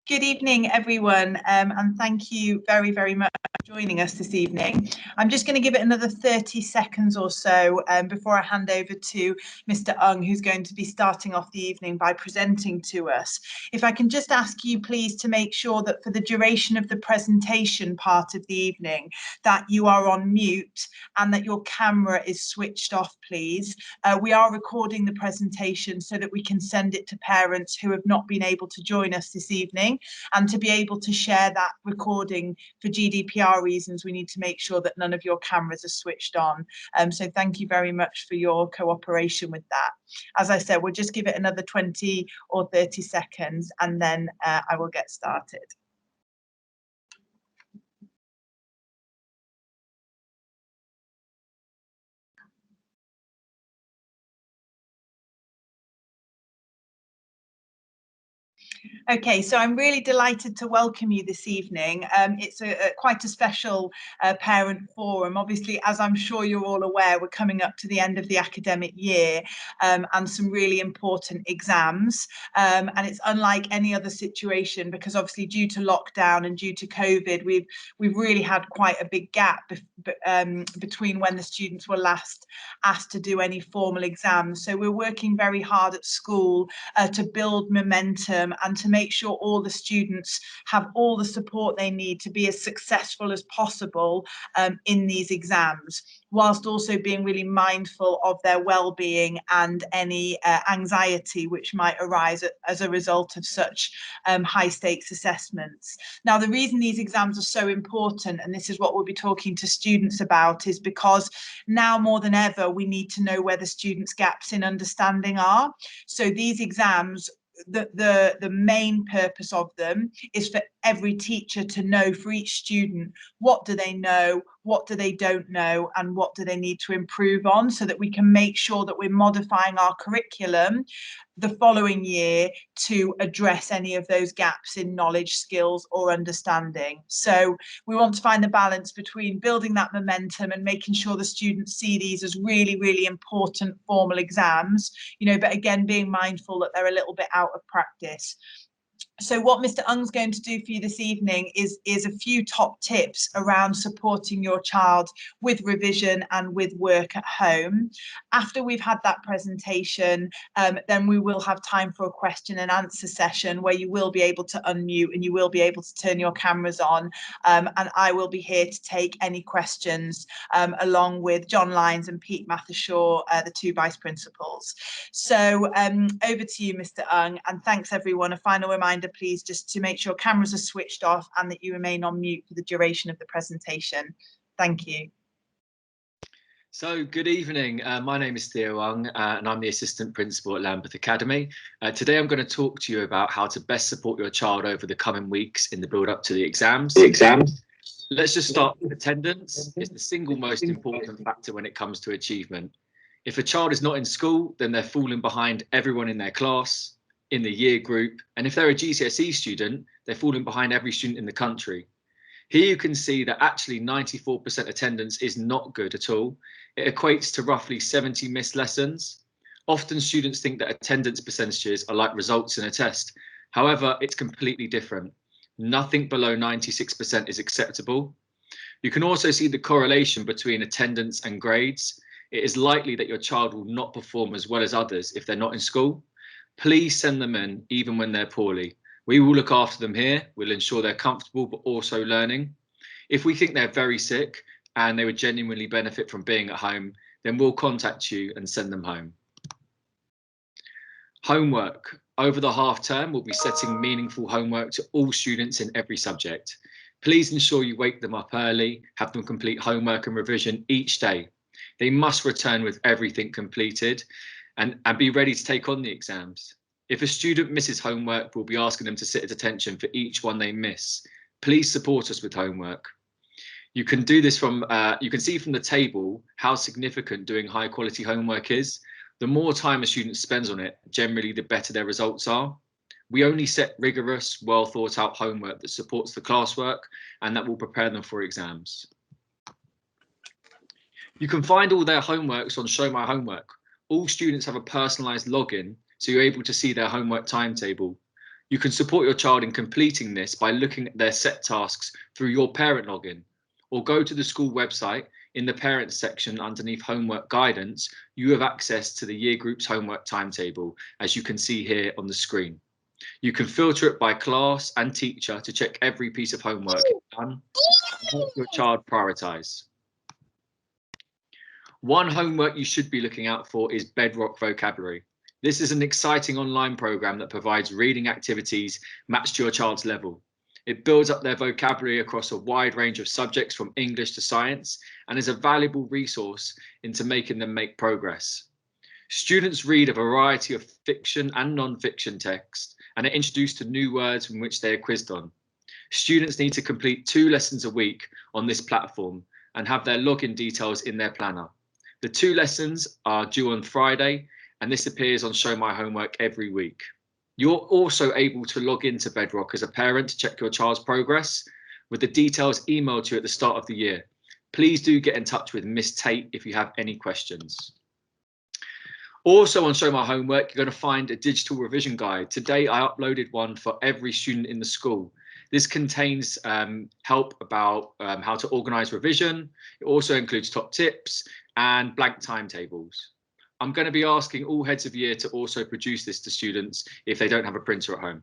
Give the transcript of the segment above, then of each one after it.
Good evening, everyone, and thank you very, very much for joining us this evening. I'm just going to give it another 30 seconds or so before I hand over to Mr. Ung, who's going to be starting off the evening by presenting to us. If I can just ask you, please, to make sure that for the duration of the presentation part of the evening, that you are on mute and that your camera is switched off, please. We are recording the presentation so that we can send it to parents who have not been able to join us this evening. And to be able to share that recording for GDPR reasons, we need to make sure that none of your cameras are switched on. So thank you very much for your cooperation with that. As I said, we'll just give it another 20 or 30 seconds and then I will get started. Okay, so I'm really delighted to welcome you this evening. It's quite a special parent forum. Obviously, as I'm sure you're all aware, we're coming up to the end of the academic year and some really important exams. And it's unlike any other situation because obviously due to lockdown and due to COVID, we've really had quite a big gap between when the students were last asked to do any formal exams. So we're working very hard at school to build momentum and to make sure all the students have all the support they need to be as successful as possible in these exams, whilst also being really mindful of their well-being and any anxiety which might arise as a result of such high stakes assessments. Now, the reason these exams are so important, and this is what we'll be talking to students about, is because now more than ever, we need to know where the students' gaps in understanding are. So these exams, the main purpose of them is for every teacher to know for each student, what do they know, what do they don't know, and what do they need to improve on, so that we can make sure that we're modifying our curriculum the following year to address any of those gaps in knowledge, skills, or understanding. So we want to find the balance between building that momentum and making sure the students see these as really, really important formal exams, but again, being mindful that they're a little bit out of practice. So what Mr. Ung's going to do for you this evening is a few top tips around supporting your child with revision and with work at home. After we've had that presentation, then we will have time for a question and answer session where you will be able to unmute and you will be able to turn your cameras on. And I will be here to take any questions along with John Lyons and Pete Mathershaw, the two vice principals. So over to you, Mr. Ung, and thanks everyone. A final reminder, please, just to make sure cameras are switched off and that you remain on mute for the duration of the presentation. Thank you. So good evening, my name is Theo Ung and I'm the Assistant Principal at Lambeth Academy. Today I'm going to talk to you about how to best support your child over the coming weeks in the build up to the exams. Let's just start with attendance. It's the single most important factor when it comes to achievement. If a child is not in school, then they're falling behind everyone in their class, in the year group, and if they're a GCSE student, they're falling behind every student in the country. Here you can see that actually 94% attendance is not good at all. It equates to roughly 70 missed lessons. Often students think that attendance percentages are like results in a test. However, it's completely different. Nothing below 96% is acceptable. You can also see the correlation between attendance and grades. It is likely that your child will not perform as well as others if they're not in school. Please send them in even when they're poorly. We will look after them here. We'll ensure they're comfortable but also learning. If we think they're very sick and they would genuinely benefit from being at home, then we'll contact you and send them home. Homework. Over the half term, we'll be setting meaningful homework to all students in every subject. Please ensure you wake them up early, have them complete homework and revision each day. They must return with everything completed and be ready to take on the exams. If a student misses homework, we'll be asking them to sit at attention for each one they miss. Please support us with homework. You can do this you can see from the table how significant doing high quality homework is. The more time a student spends on it, generally the better their results are. We only set rigorous, well thought out homework that supports the classwork and that will prepare them for exams. You can find all their homeworks on Show My Homework. All students have a personalised login, so you're able to see their homework timetable. You can support your child in completing this by looking at their set tasks through your parent login, or go to the school website. In the parents section underneath homework guidance, you have access to the year group's homework timetable, as you can see here on the screen. You can filter it by class and teacher to check every piece of homework done and help your child prioritise. One homework you should be looking out for is Bedrock Vocabulary. This is an exciting online program that provides reading activities matched to your child's level. It builds up their vocabulary across a wide range of subjects from English to science and is a valuable resource into making them make progress. Students read a variety of fiction and non-fiction text and are introduced to new words from which they are quizzed on. Students need to complete 2 lessons a week on this platform and have their login details in their planner. The 2 lessons are due on Friday, and this appears on Show My Homework every week. You're also able to log into Bedrock as a parent to check your child's progress, with the details emailed to you at the start of the year. Please do get in touch with Miss Tate if you have any questions. Also on Show My Homework, you're going to find a digital revision guide. Today I uploaded one for every student in the school. This contains help about how to organise revision. It also includes top tips and blank timetables. I'm going to be asking all heads of year to also produce this to students if they don't have a printer at home.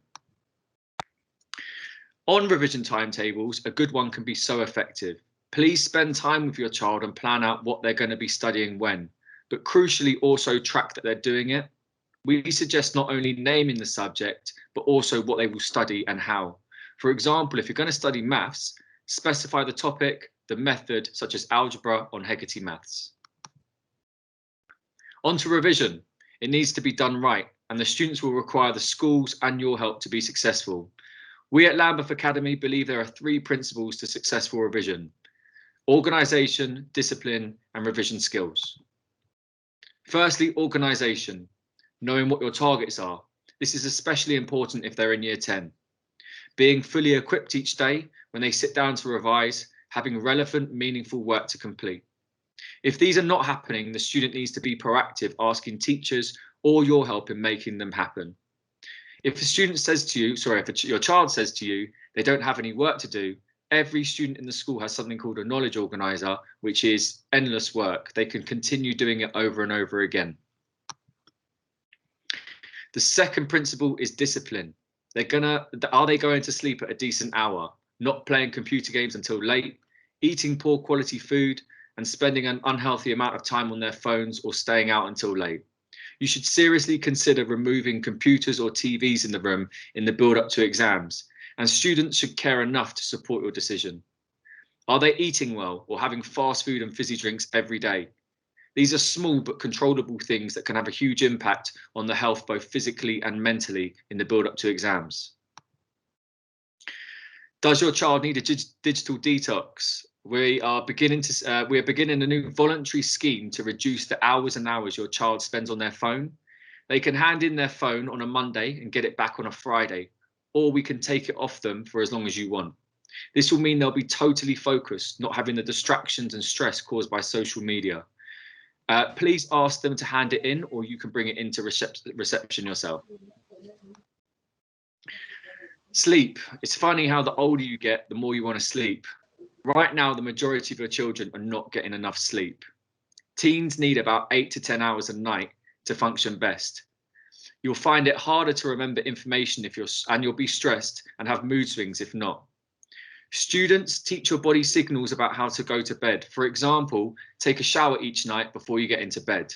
On revision timetables, a good one can be so effective. Please spend time with your child and plan out what they're going to be studying when, but crucially also track that they're doing it. We suggest not only naming the subject, but also what they will study and how. For example, if you're going to study maths, specify the topic, the method, such as algebra on Hegarty Maths. On to revision. It needs to be done right, and the students will require the schools and your help to be successful. We at Lambeth Academy believe there are 3 principles to successful revision: organisation, discipline, and revision skills. Firstly, organisation, knowing what your targets are. This is especially important if they're in year 10. Being fully equipped each day when they sit down to revise, having relevant, meaningful work to complete. If these are not happening, the student needs to be proactive, asking teachers or your help in making them happen. If a student says to you, if your child says to you, they don't have any work to do, every student in the school has something called a knowledge organizer, which is endless work. They can continue doing it over and over again. The second principle is discipline. Are they going to sleep at a decent hour, not playing computer games until late, eating poor quality food, and spending an unhealthy amount of time on their phones or staying out until late? You should seriously consider removing computers or TVs in the room in the build up to exams, and students should care enough to support your decision. Are they eating well or having fast food and fizzy drinks every day? These are small but controllable things that can have a huge impact on the health, both physically and mentally, in the build up to exams. Does your child need a digital detox? We are beginning a new voluntary scheme to reduce the hours and hours your child spends on their phone. They can hand in their phone on a Monday and get it back on a Friday, or we can take it off them for as long as you want. This will mean they'll be totally focused, not having the distractions and stress caused by social media. Please ask them to hand it in, or you can bring it into reception yourself. Sleep. It's funny how the older you get, the more you want to sleep. Right now, the majority of your children are not getting enough sleep. Teens need about 8 to 10 hours a night to function best. You'll find it harder to remember information and you'll be stressed and have mood swings if not. Students, teach your body signals about how to go to bed. For example, take a shower each night before you get into bed.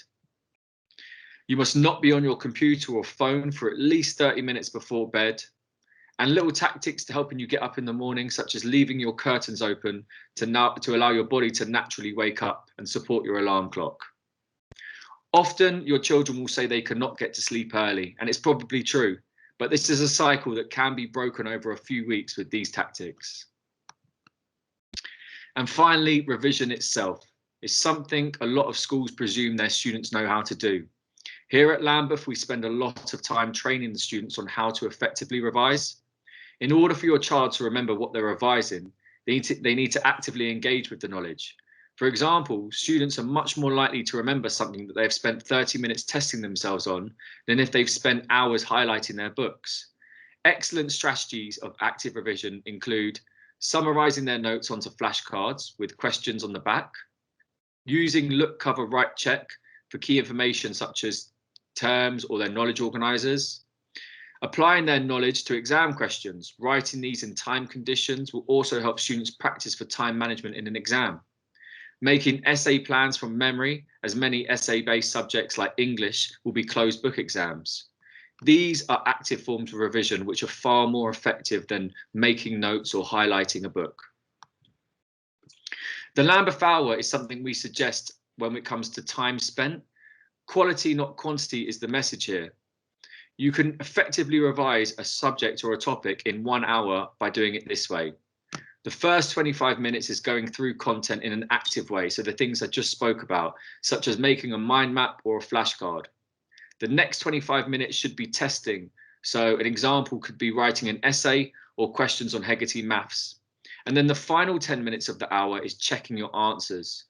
You must not be on your computer or phone for at least 30 minutes before bed. And little tactics to helping you get up in the morning, such as leaving your curtains open to allow your body to naturally wake up and support your alarm clock. Often your children will say they cannot get to sleep early, and it's probably true, but this is a cycle that can be broken over a few weeks with these tactics. And finally, revision itself is something a lot of schools presume their students know how to do. Here at Lambeth, we spend a lot of time training the students on how to effectively revise. In order for your child to remember what they're revising, they need to actively engage with the knowledge. For example, students are much more likely to remember something that they've spent 30 minutes testing themselves on than if they've spent hours highlighting their books. Excellent strategies of active revision include summarising their notes onto flashcards with questions on the back, using look, cover, write, check for key information such as terms or their knowledge organisers, applying their knowledge to exam questions. Writing these in time conditions will also help students practice for time management in an exam. Making essay plans from memory, as many essay-based subjects like English will be closed book exams. These are active forms of revision which are far more effective than making notes or highlighting a book. The Lambeth Hour is something we suggest when it comes to time spent. Quality, not quantity, is the message here. You can effectively revise a subject or a topic in 1 hour by doing it this way. The first 25 minutes is going through content in an active way, so the things I just spoke about, such as making a mind map or a flashcard. The next 25 minutes should be testing, so an example could be writing an essay or questions on Hegarty maths. And then the final 10 minutes of the hour is checking your answers.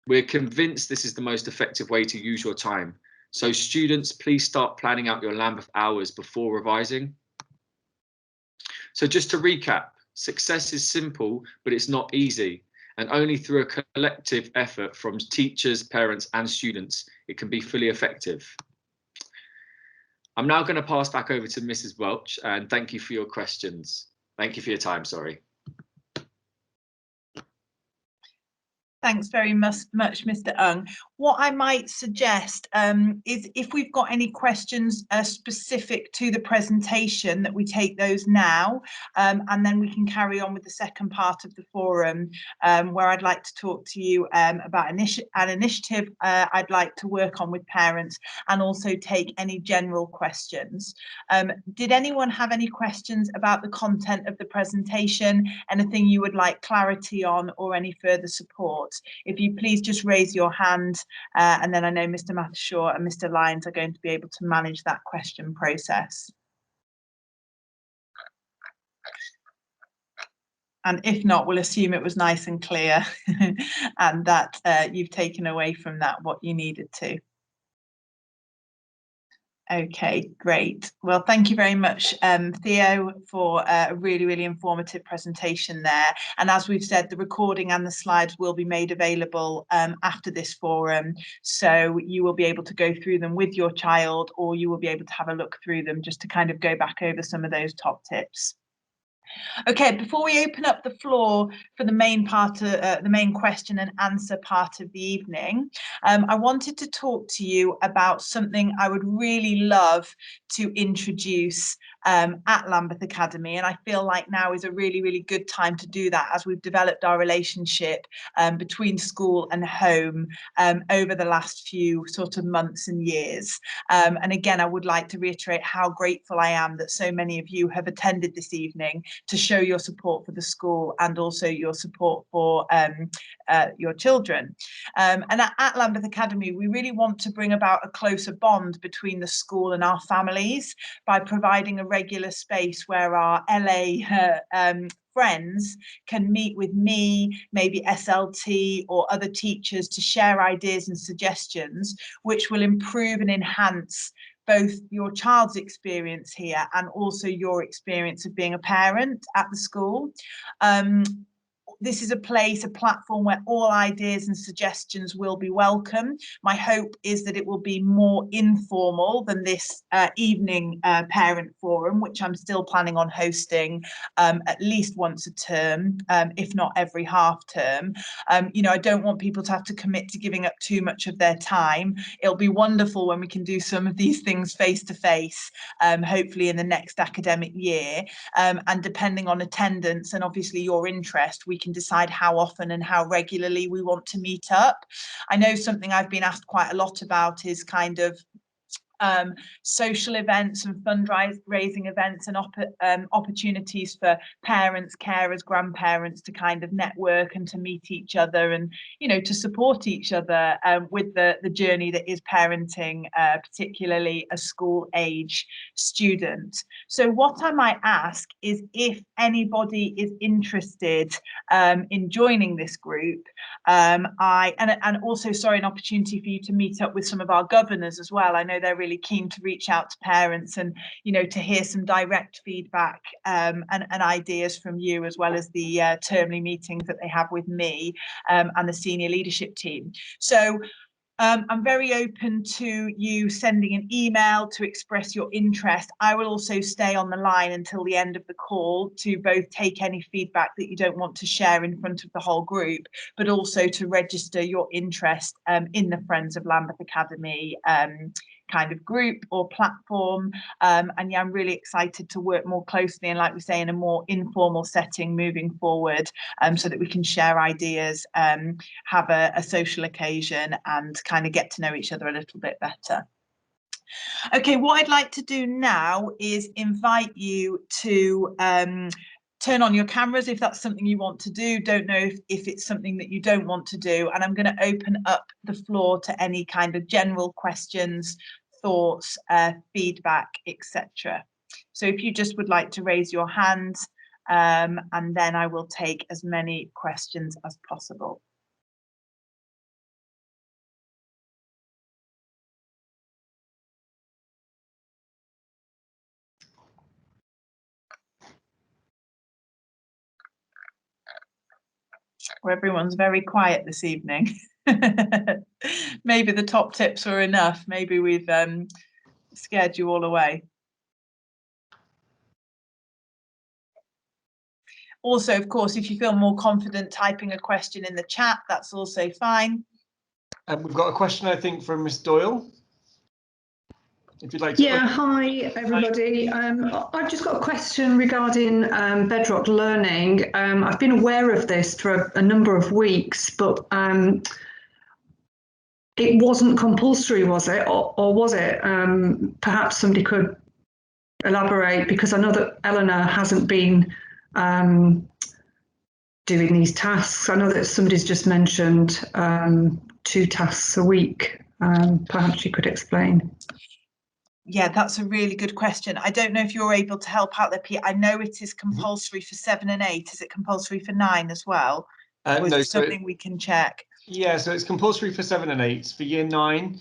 We're convinced this is the most effective way to use your time. So students, please start planning out your Lambeth hours before revising. So just to recap, success is simple, but it's not easy. And only through a collective effort from teachers, parents, and students, it can be fully effective. I'm now going to pass back over to Mrs. Welch, and thank you for your questions. Thank you for your time, sorry. Thanks very much, Mr. Ung. What I might suggest is if we've got any questions specific to the presentation, that we take those now, and then we can carry on with the second part of the forum, where I'd like to talk to you about an initiative I'd like to work on with parents, and also take any general questions. Did anyone have any questions about the content of the presentation? Anything you would like clarity on, or any further support? If you please just raise your hand, and then I know Mr. Mathershaw and Mr. Lyons are going to be able to manage that question process. And if not, we'll assume it was nice and clear and that you've taken away from that what you needed to. Okay, great. Well, thank you very much, Theo, for a really, really informative presentation there. And as we've said, the recording and the slides will be made available after this forum. So you will be able to go through them with your child, or you will be able to have a look through them just to kind of go back over some of those top tips. Okay, before we open up the floor for the main part, the main question and answer part of the evening, I wanted to talk to you about something I would really love to introduce at Lambeth Academy, and I feel like now is a really, really good time to do that, as we've developed our relationship between school and home over the last few sort of months and years. And again, I would like to reiterate how grateful I am that so many of you have attended this evening to show your support for the school and also your support for your children. And at Lambeth Academy, we really want to bring about a closer bond between the school and our families by providing a regular space where our LA friends can meet with me, maybe SLT or other teachers, to share ideas and suggestions which will improve and enhance both your child's experience here and also your experience of being a parent at the school. This is a platform where all ideas and suggestions will be welcome. My hope is that it will be more informal than this evening parent forum, which I'm still planning on hosting at least once a term, if not every half term. You know, I don't want people to have to commit to giving up too much of their time. It'll be wonderful when we can do some of these things face to face, hopefully in the next academic year. And depending on attendance and obviously your interest, we can decide how often and how regularly we want to meet up. I know something I've been asked quite a lot about is kind of social events and fundraising events and opportunities for parents, carers, grandparents to kind of network and to meet each other and, you know, to support each other with the journey that is parenting, particularly a school age student. So what I might ask is if anybody is interested in joining this group, and also, sorry, an opportunity for you to meet up with some of our governors as well. I know they're really really keen to reach out to parents and, you know, to hear some direct feedback and ideas from you, as well as the termly meetings that they have with me and the senior leadership team. So I'm very open to you sending an email to express your interest. I will also stay on the line until the end of the call to both take any feedback that you don't want to share in front of the whole group, but also to register your interest in the Friends of Lambeth Academy kind of group or platform. And yeah, I'm really excited to work more closely and, like we say, in a more informal setting moving forward, so that we can share ideas, have a social occasion and kind of get to know each other a little bit better. Okay, what I'd like to do now is invite you to turn on your cameras if that's something you want to do. Don't know if it's something that you don't want to do. And I'm going to open up the floor to any kind of general questions, thoughts, feedback, etc. So if you just would like to raise your hand, and then I will take as many questions as possible. Well, everyone's very quiet this evening. Maybe the top tips were enough. Maybe we've scared you all away. Also, of course, if you feel more confident typing a question in the chat, that's also fine. And we've got a question, I think, from Miss Doyle. If you'd like to. Yeah, hi everybody. I've just got a question regarding Bedrock Learning. I've been aware of this for a number of weeks, but it wasn't compulsory, was it? Or was it? Perhaps somebody could elaborate, because I know that Eleanor hasn't been doing these tasks. I know that somebody's just mentioned 2 tasks a week. Perhaps you could explain. Yeah, that's a really good question. I don't know if you're able to help out there, Pete. I know it is compulsory for 7 and 8. Is it compulsory for 9 as well? Or is No, it something we can check? Yeah, so it's compulsory for 7 and 8. For year 9,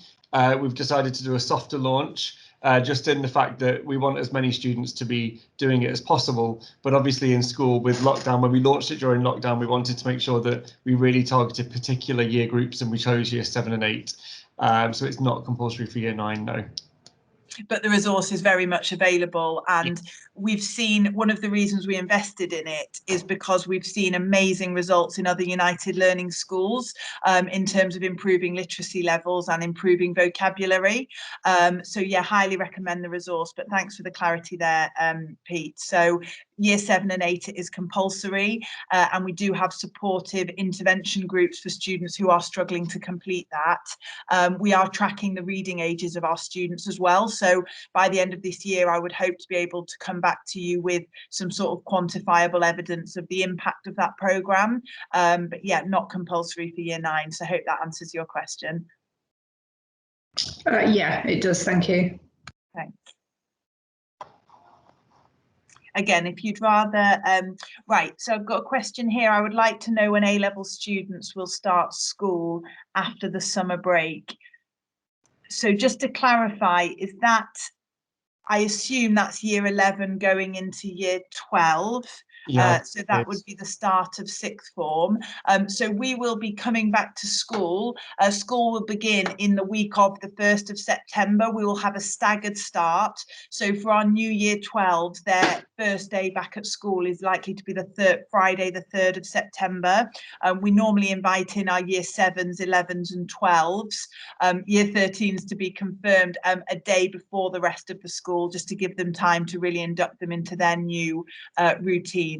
we've decided to do a softer launch, just in the fact that we want as many students to be doing it as possible. But obviously in school with lockdown, when we launched it during lockdown, we wanted to make sure that we really targeted particular year groups, and we chose year 7 and 8. So it's not compulsory for year 9, no. But the resource is very much available, and we've seen, one of the reasons we invested in it is because we've seen amazing results in other United Learning schools in terms of improving literacy levels and improving vocabulary. So yeah, highly recommend the resource, but thanks for the clarity there, Pete. So year 7 and 8 is compulsory, and we do have supportive intervention groups for students who are struggling to complete that. We are tracking the reading ages of our students as well. So by the end of this year, I would hope to be able to come back to you with some sort of quantifiable evidence of the impact of that programme. But yeah, not compulsory for year 9. So I hope that answers your question. Yeah, it does. Thank you. Thanks. Again, if you'd rather, right, so I've got a question here. I would like to know when A-level students will start school after the summer break. So just to clarify, is that, I assume that's year 11 going into year 12. Yeah, so that would be the start of 6th form. So we will be coming back to school. School will begin in the week of the 1st of September. We will have a staggered start. So for our new year 12s, their first day back at school is likely to be the Friday, the 3rd of September. We normally invite in our year 7s, 11s and 12s. Year 13s to be confirmed a day before the rest of the school, just to give them time to really induct them into their new routines.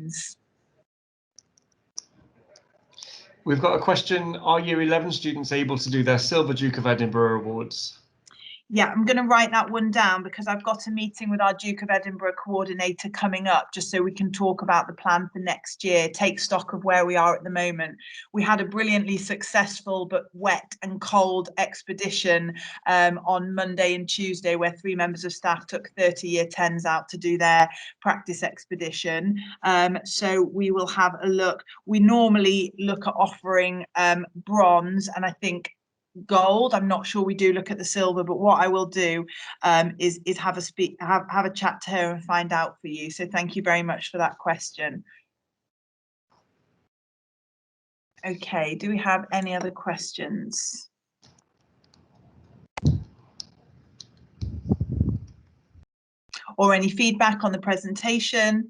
We've got a question. Are year 11 students able to do their Silver Duke of Edinburgh awards? Yeah, I'm going to write that one down because I've got a meeting with our Duke of Edinburgh coordinator coming up, just so we can talk about the plan for next year, take stock of where we are at the moment. We had a brilliantly successful but wet and cold expedition on Monday and Tuesday, where 3 members of staff took 30 year 10s out to do their practice expedition. So we will have a look. We normally look at offering bronze, and I think gold. I'm not sure we do look at the silver, but what I will do is have a chat to her and find out for you. So thank you very much for that question. Okay, do we have any other questions? Or any feedback on the presentation?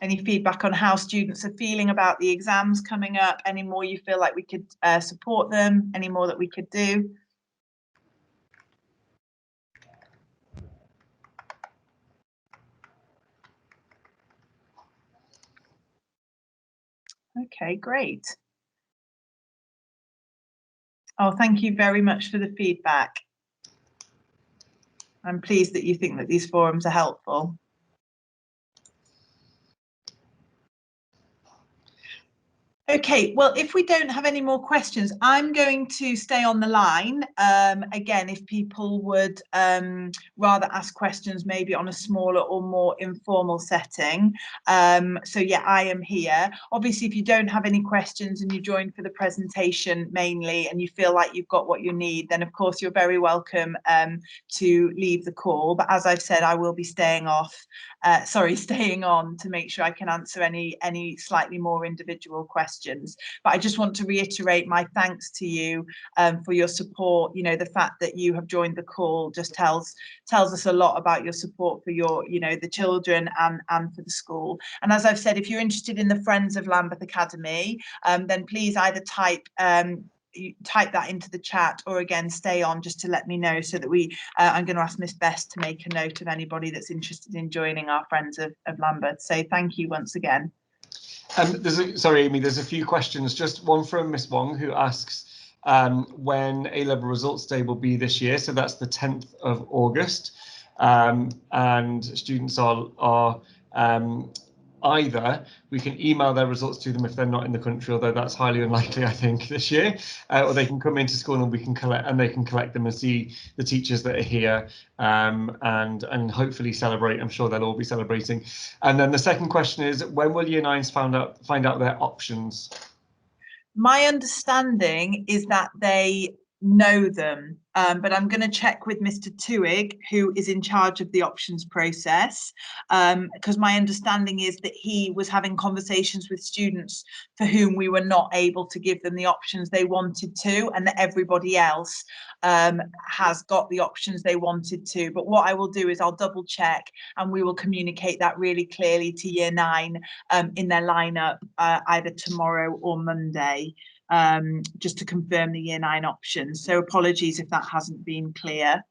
Any feedback on how students are feeling about the exams coming up? Any more you feel like we could support them? Any more that we could do? Okay, great. Oh, thank you very much for the feedback. I'm pleased that you think that these forums are helpful. Okay, well, if we don't have any more questions, I'm going to stay on the line. Again, if people would rather ask questions maybe on a smaller or more informal setting. So yeah, I am here. Obviously, if you don't have any questions and you joined for the presentation mainly and you feel like you've got what you need, then of course you're very welcome to leave the call. But as I've said, I will be staying on to make sure I can answer any slightly more individual questions. But I just want to reiterate my thanks to you for your support. You know, the fact that you have joined the call just tells us a lot about your support for your, the children and for the school. And as I've said, if you're interested in the Friends of Lambeth Academy, then please either type that into the chat or again stay on just to let me know, so that I'm going to ask Miss Best to make a note of anybody that's interested in joining our Friends of Lambeth. So thank you once again. Sorry, Amy, there's a few questions. Just one from Miss Wong, who asks when A-level results day will be this year. So that's the 10th of August. And students are either we can email their results to them if they're not in the country, although that's highly unlikely, I think, this year, or they can come into school and they can collect them and see the teachers that are here, and hopefully celebrate. I'm sure they'll all be celebrating. And then the second question is, when will Year 9s find out their options? My understanding is that they know them, but I'm going to check with Mr. Tuig, who is in charge of the options process, because my understanding is that he was having conversations with students for whom we were not able to give them the options they wanted to, and that everybody else has got the options they wanted to. But what I will do is I'll double check and we will communicate that really clearly to Year 9 in their lineup either tomorrow or Monday. Just to confirm the Year 9 options. So apologies if that hasn't been clear.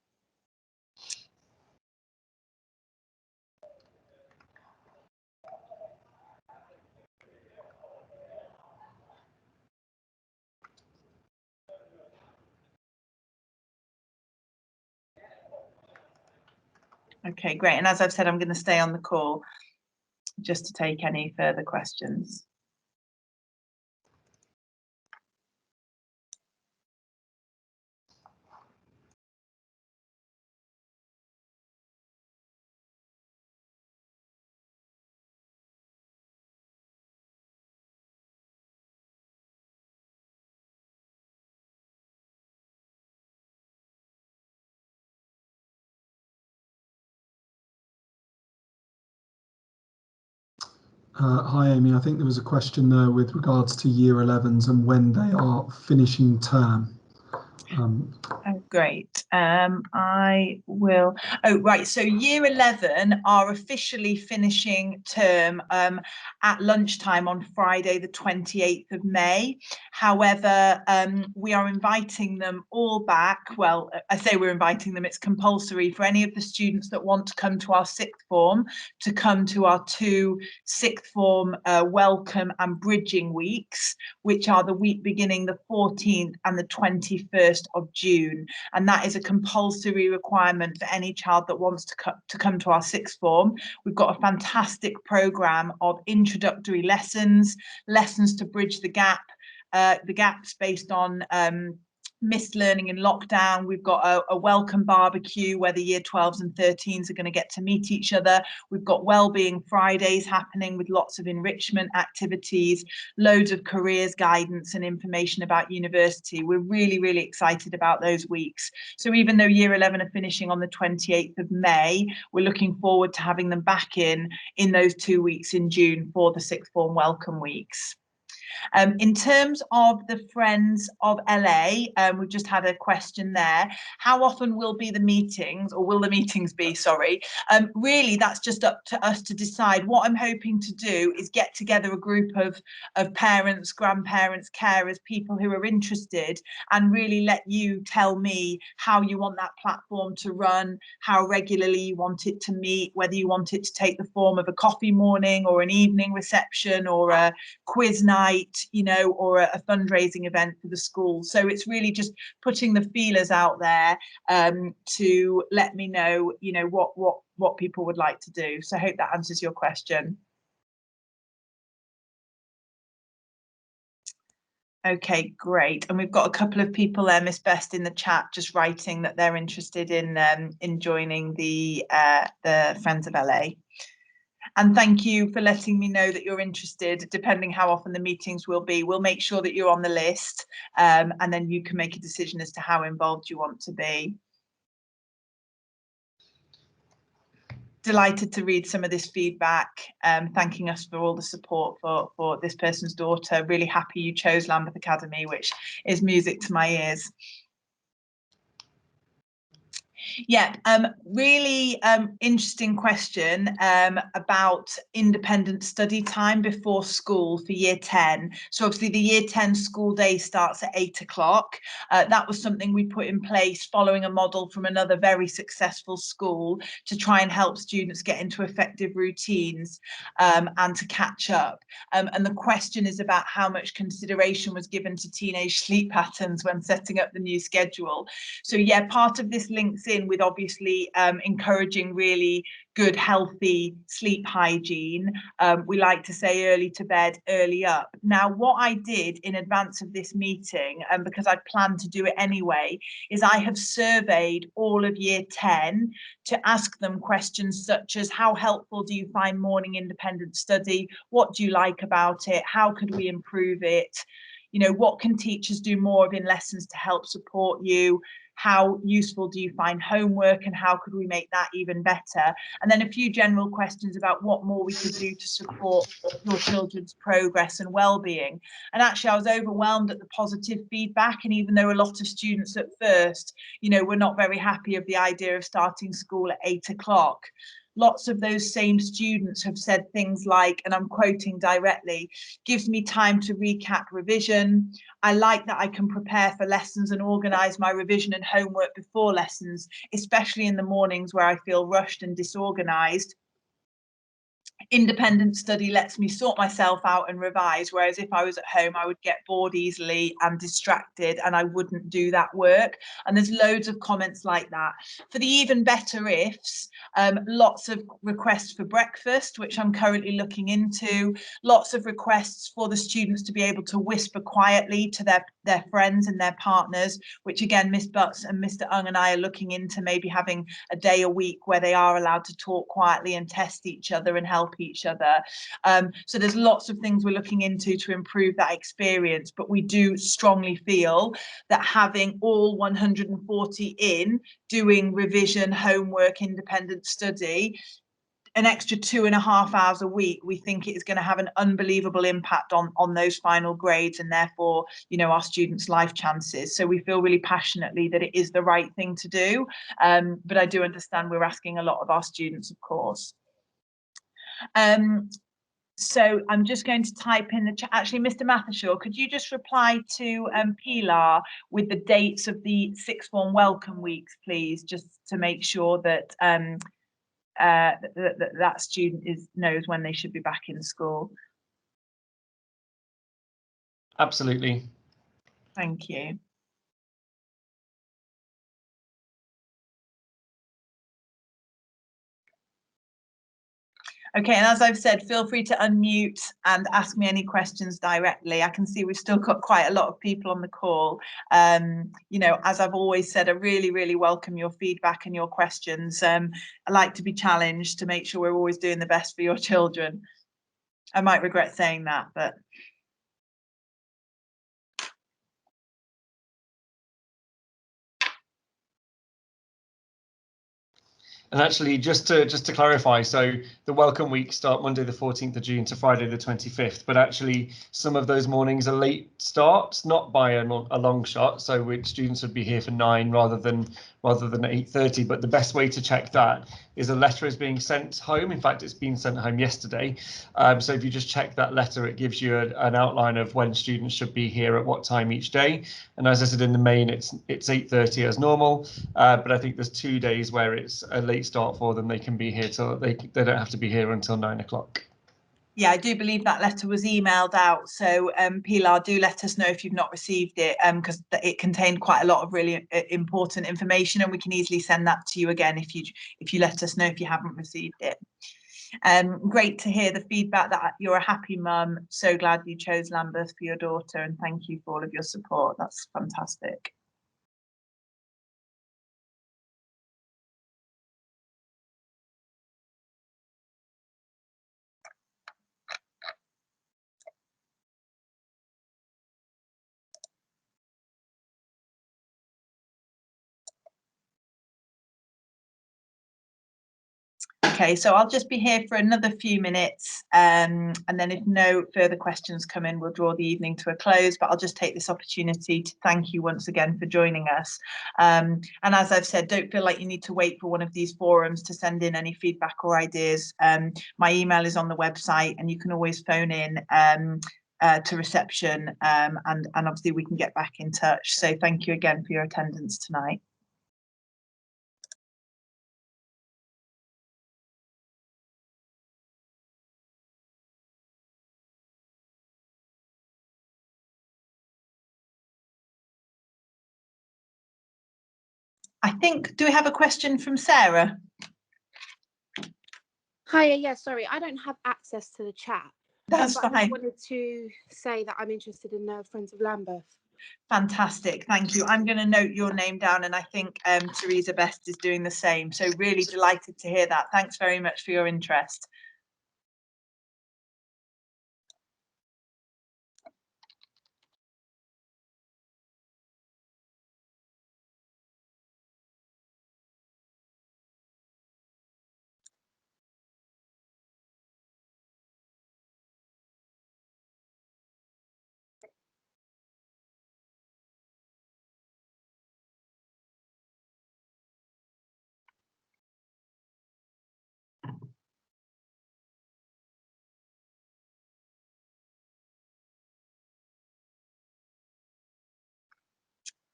Okay, great. And as I've said, I'm going to stay on the call just to take any further questions. Hi, Amy. I think there was a question there with regards to Year 11s and when they are finishing term. Oh, great. I will. Oh, right. So Year 11 are officially finishing term at lunchtime on Friday, the 28th of May. However, we are inviting them all back. Well, I say we're inviting them. It's compulsory for any of the students that want to come to our sixth form to come to our 2 sixth form welcome and bridging weeks, which are the week beginning the 14th and the 21st of June, and that is a compulsory requirement for any child that wants to come to our sixth form. We've got a fantastic programme of introductory lessons to bridge the gaps based on missed learning in lockdown. We've got a welcome barbecue where the year 12s and 13s are going to get to meet each other. We've got Wellbeing Fridays happening with lots of enrichment activities, loads of careers guidance and information about university. We're really, really excited about those weeks. So even though year 11 are finishing on the 28th of May, we're looking forward to having them back in those 2 weeks in June for the sixth form welcome weeks. In terms of the Friends of LA, we've just had a question there. How often will be the meetings, or will the meetings be, sorry? Really, that's just up to us to decide. What I'm hoping to do is get together a group of parents, grandparents, carers, people who are interested, and really let you tell me how you want that platform to run, how regularly you want it to meet, whether you want it to take the form of a coffee morning or an evening reception or a quiz night, you know, or a fundraising event for the school. So it's really just putting the feelers out there to let me know, you know, what people would like to do. So I hope that answers your question. Okay, great. And we've got a couple of people there, Miss Best, in the chat, just writing that they're interested in joining the Friends of LA. And thank you for letting me know that you're interested. Depending how often the meetings will be, we'll make sure that you're on the list, and then you can make a decision as to how involved you want to be. Delighted to read some of this feedback, thanking us for all the support for this person's daughter. Really happy you chose Lambeth Academy, which is music to my ears. Yeah, really interesting question about independent study time before school for year 10. So obviously the year 10 school day starts at 8 o'clock. That was something we put in place following a model from another very successful school to try and help students get into effective routines and to catch up. And the question is about how much consideration was given to teenage sleep patterns when setting up the new schedule. So yeah, part of this links in with obviously encouraging really good, healthy sleep hygiene. We like to say early to bed, early up. Now, what I did in advance of this meeting, because I'd planned to do it anyway, is I have surveyed all of year 10 to ask them questions such as, how helpful do you find morning independent study? What do you like about it? How could we improve it? You know, what can teachers do more of in lessons to help support you? How useful do you find homework, and how could we make that even better? And then a few general questions about what more we could do to support your children's progress and well-being. And actually I was overwhelmed at the positive feedback, and even though a lot of students at first, you know, were not very happy of the idea of starting school at 8 o'clock, lots of those same students have said things like, and I'm quoting directly, gives me time to recap revision. I like that I can prepare for lessons and organise my revision and homework before lessons, especially in the mornings where I feel rushed and disorganised. Independent study lets me sort myself out and revise, whereas if I was at home I would get bored easily and distracted and I wouldn't do that work. And there's loads of comments like that. For the even better ifs, lots of requests for breakfast, which I'm currently looking into, lots of requests for the students to be able to whisper quietly to their friends and their partners, which again Miss Butts and Mr. Ung and I are looking into, maybe having a day a week where they are allowed to talk quietly and test each other and help each other. So there's lots of things we're looking into to improve that experience, but we do strongly feel that having all 140 in doing revision, homework, independent study, an extra 2.5 hours a week, we think it is going to have an unbelievable impact on those final grades and therefore, you know, our students' life chances. So we feel really passionately that it is the right thing to do, but I do understand we're asking a lot of our students, of course. So I'm just going to type in the chat. Actually, Mr. Mathershaw, could you just reply to Pilar with the dates of the sixth form welcome weeks, please, just to make sure that that student knows when they should be back in school. Absolutely. Thank you. Okay, and as I've said, feel free to unmute and ask me any questions directly. I can see we've still got quite a lot of people on the call. You know, as I've always said, I really, really welcome your feedback and your questions. I like to be challenged to make sure we're always doing the best for your children. I might regret saying that, but... And actually, just to clarify, so the welcome weeks start Monday the 14th of June to Friday the 25th, but actually some of those mornings are late starts, not by a long shot. So which students would be here for 9 rather than 8:30. But the best way to check that is a letter is being sent home. In fact, it's been sent home yesterday. So if you just check that letter, it gives you an outline of when students should be here at what time each day. And as I said, in the main, it's 8:30 as normal. But I think there's 2 days where it's a late start for them. They can be here till they don't have to be here until 9 o'clock. Yeah, I do believe that letter was emailed out. So Pilar, do let us know if you've not received it, because it contained quite a lot of really important information, and we can easily send that to you again if you let us know if you haven't received it. Great to hear the feedback that you're a happy mum. So glad you chose Lambeth for your daughter, and thank you for all of your support. That's fantastic. Okay, so I'll just be here for another few minutes, and then if no further questions come in, we'll draw the evening to a close. But I'll just take this opportunity to thank you once again for joining us. And as I've said, don't feel like you need to wait for one of these forums to send in any feedback or ideas. My email is on the website, and you can always phone in to reception, and obviously we can get back in touch. So thank you again for your attendance tonight. I think, do we have a question from Sarah? Hiya, yeah, sorry, I don't have access to the chat. That's but fine. I wanted to say that I'm interested in Friends of Lambeth. Fantastic, thank you. I'm going to note your name down, and I think Teresa Best is doing the same. So really delighted to hear that. Thanks very much for your interest.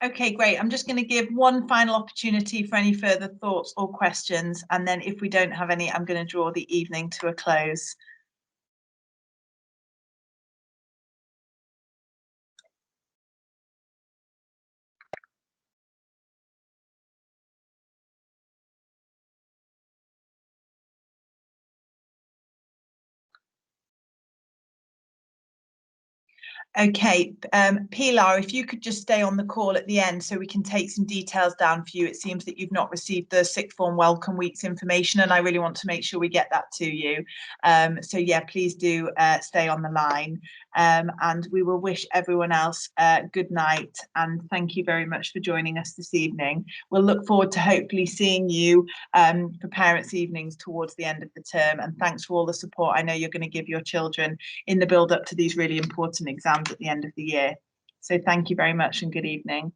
Okay, great. I'm just going to give one final opportunity for any further thoughts or questions, and then if we don't have any, I'm going to draw the evening to a close. Okay, Pilar, if you could just stay on the call at the end so we can take some details down for you. It seems that you've not received the sixth form welcome week's information, and I really want to make sure we get that to you. So yeah, please do stay on the line, and we will wish everyone else good night, and thank you very much for joining us this evening. We'll look forward to hopefully seeing you for parents' evenings towards the end of the term, and thanks for all the support I know you're going to give your children in the build up to these really important exams at the end of the year. So thank you very much and good evening.